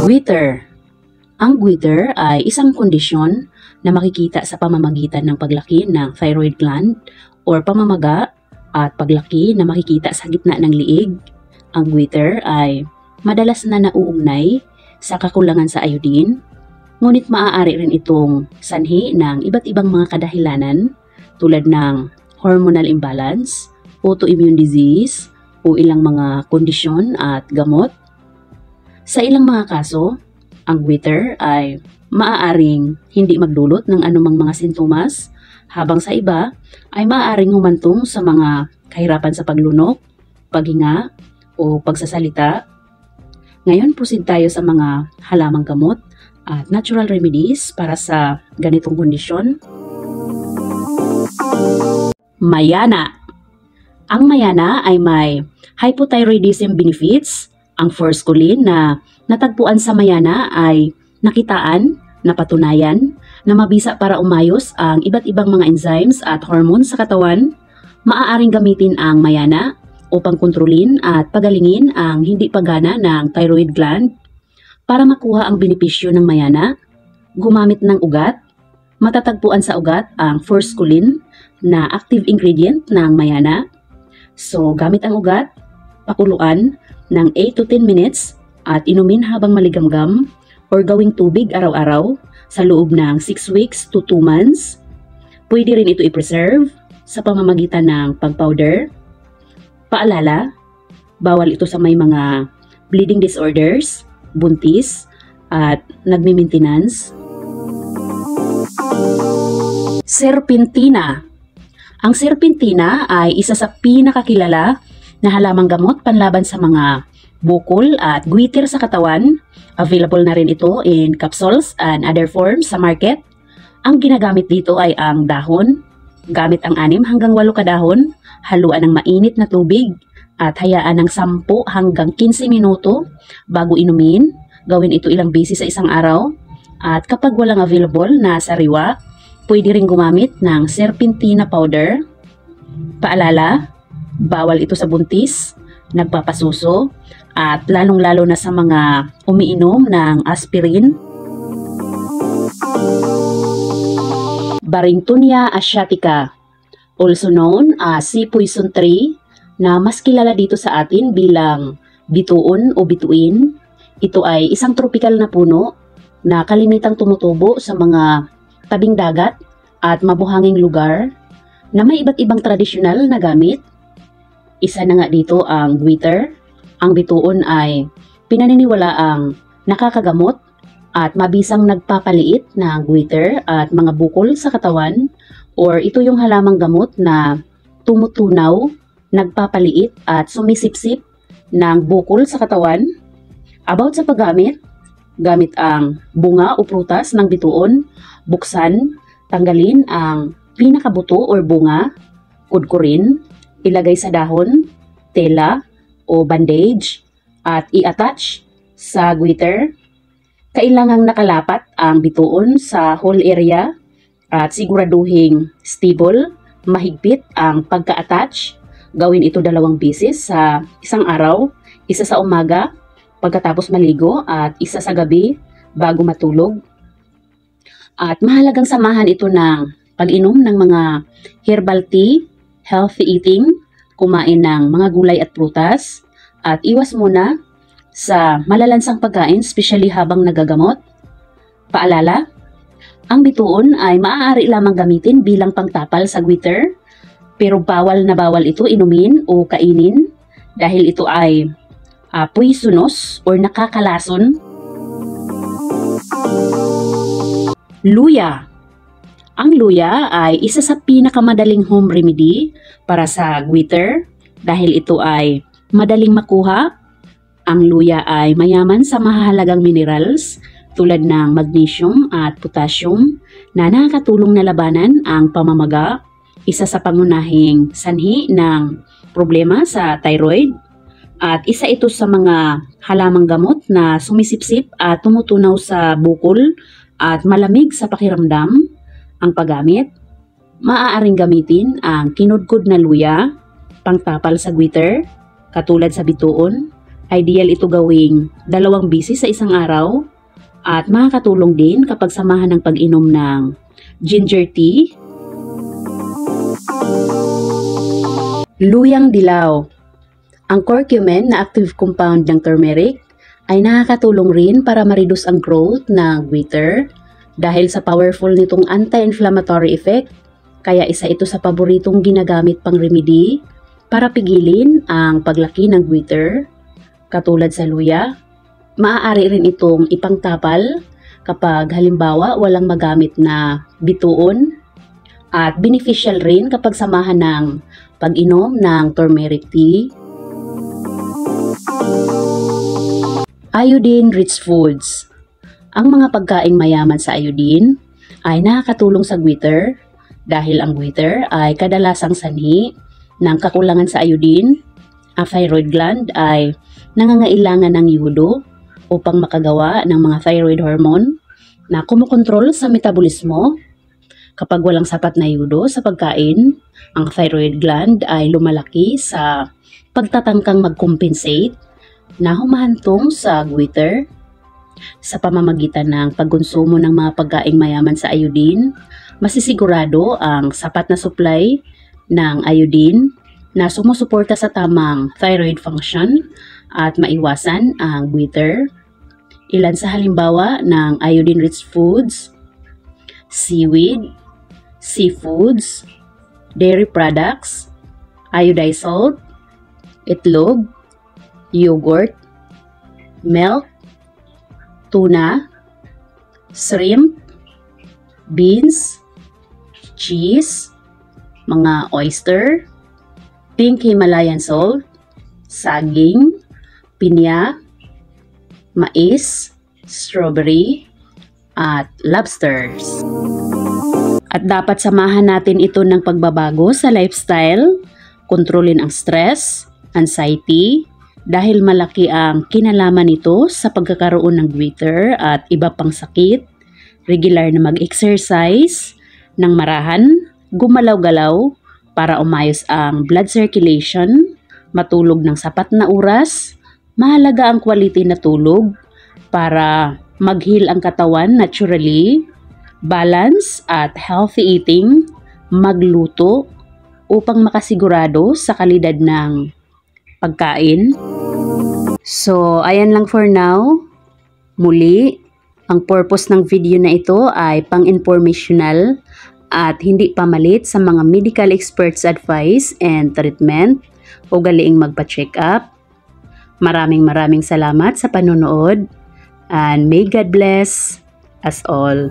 Goiter. Ang goiter ay isang kondisyon na makikita sa pamamagitan ng paglaki ng thyroid gland or pamamaga at paglaki na makikita sa gitna ng liig. Ang goiter ay madalas na nauugnay sa kakulangan sa iodine, ngunit maaari rin itong sanhi ng iba't ibang mga kadahilanan tulad ng hormonal imbalance, autoimmune disease, o ilang mga kondisyon at gamot. Sa ilang mga kaso, ang goiter ay maaaring hindi magdulot ng anumang mga sintomas, habang sa iba ay maaaring humantong sa mga kahirapan sa paglunok, paghinga, o pagsasalita. Ngayon, proceed tayo sa mga halamang gamot at natural remedies para sa ganitong kondisyon. Mayana. Ang mayana ay may hypothyroidism benefits. Ang forskolin na natagpuan sa mayana ay nakitaan, napatunayan, na mabisa para umayos ang iba't ibang mga enzymes at hormones sa katawan. Maaaring gamitin ang mayana upang kontrolin at pagalingin ang hindi pagana ng thyroid gland. Para makuha ang benepisyo ng mayana, gumamit ng ugat. Matatagpuan sa ugat ang forskolin na active ingredient ng mayana. So, gamit ang ugat, pakuluan ng 8 to 10 minutes at inumin habang maligamgam or gawing tubig araw-araw sa loob ng 6 weeks to 2 months. Pwede rin ito i-preserve sa pamamagitan ng pag-powder. Paalala, bawal ito sa may mga bleeding disorders, buntis, at nagmi-maintenance. Serpentina. Ang serpentina ay isa sa pinakakilala na halamang gamot panlaban sa mga bukol at goiter sa katawan. Available na rin ito in capsules and other forms sa market. Ang ginagamit dito ay ang dahon. Gamit ang 6 hanggang 8 kadahon, haluan ng mainit na tubig at hayaan ng 10 hanggang 15 minuto bago inumin. Gawin ito ilang beses sa isang araw. At kapag walang available na sariwa, pwede rin gumamit ng serpentina powder. Paalala, bawal ito sa buntis, nagpapasuso, at lalong-lalo na sa mga umiinom ng aspirin. Barringtonia asiatica, also known as sea poison tree, na mas kilala dito sa atin bilang bituon o bituin. Ito ay isang tropical na puno na kalimitang tumutubo sa mga tabing dagat at mabuhanging lugar na may iba't ibang tradisyonal na gamit. Isa na nga dito ang goiter. Ang bituon ay pinaniniwalaang nakakagamot at mabisang nagpapaliit ng goiter at mga bukol sa katawan, or ito yung halamang gamot na tumutunaw, nagpapaliit at sumisipsip ng bukol sa katawan. About sa paggamit, gamit ang bunga o prutas ng bituon, buksan, tanggalin ang pinakabuto or bunga, kudkurin, ilagay sa dahon, tela o bandage at i-attach sa goiter. Kailangang nakalapat ang bituon sa whole area at siguraduhing stable, mahigpit ang pagka-attach. Gawin ito 2 beses sa isang araw, isa sa umaga pagkatapos maligo at isa sa gabi bago matulog. At mahalagang samahan ito ng pag-inom ng mga herbal tea, healthy eating, kumain ng mga gulay at prutas, at iwas muna sa malalansang pagkain, especially habang nagagamot. Paalala, ang bituon ay maaari lamang gamitin bilang pangtapal sa goiter, pero bawal na bawal ito inumin o kainin dahil ito ay poisonous or nakakalason. Luya. Ang luya ay isa sa pinakamadaling home remedy para sa goiter dahil ito ay madaling makuha. Ang luya ay mayaman sa mahalagang minerals tulad ng magnesium at potassium na nakakatulong na labanan ang pamamaga, isa sa pangunahing sanhi ng problema sa thyroid, at isa ito sa mga halamang gamot na sumisipsip at tumutunaw sa bukol at malamig sa pakiramdam. Ang paggamit, maaaring gamitin ang kinudkod na luya, pangtapal sa goiter, katulad sa bituon, Ideal ito gawing 2 beses sa isang araw at makakatulong din kapag samahan ng pag-inom ng ginger tea, luyang dilaw. Ang curcumin na active compound ng turmeric ay nakakatulong rin para ma-reduce ang growth ng goiter dahil sa powerful nitong anti-inflammatory effect, kaya isa ito sa paboritong ginagamit pang remedy para pigilin ang paglaki ng goiter. Katulad sa luya, maaari rin itong ipangtapal kapag halimbawa walang magamit na bituon, at beneficial rin kapag samahan ng pag-inom ng turmeric tea. Iodine-rich foods. Ang mga pagkaing mayaman sa iodine ay nakakatulong sa goiter dahil ang goiter ay kadalasang sanhi ng kakulangan sa iodine. Ang thyroid gland ay nangangailangan ng yodo upang makagawa ng mga thyroid hormone na kumukontrol sa metabolismo. Kapag walang sapat na yodo sa pagkain, ang thyroid gland ay lumalaki sa pagtatangkang mag-compensate na humahantong sa goiter. Sa pamamagitan ng pagkonsumo ng mga pagkaing mayaman sa iodine, masisigurado ang sapat na supply ng iodine na sumusuporta sa tamang thyroid function at maiwasan ang goiter. Ilan sa halimbawa ng iodine-rich foods: seaweed, seafoods, dairy products, iodized salt, itlog, yogurt, milk, tuna, shrimp, beans, cheese, mga oyster, pink Himalayan salt, saging, pinya, mais, strawberry, at lobsters. At dapat samahan natin ito ng pagbabago sa lifestyle, kontrolin ang stress, anxiety, dahil malaki ang kinalaman nito sa pagkakaroon ng goiter at iba pang sakit. Regular na mag-exercise ng marahan, gumalaw-galaw para umayos ang blood circulation, matulog ng sapat na oras. Mahalaga ang quality na tulog para mag-heal ang katawan naturally, balance at healthy eating, magluto upang makasigurado sa kalidad ng pagkain. So, ayan lang for now. Muli, ang purpose ng video na ito ay pang-informational at hindi pamalit sa mga medical experts advice and treatment. Ugaliing magpa-check up. Maraming salamat sa panonood and may God bless us all.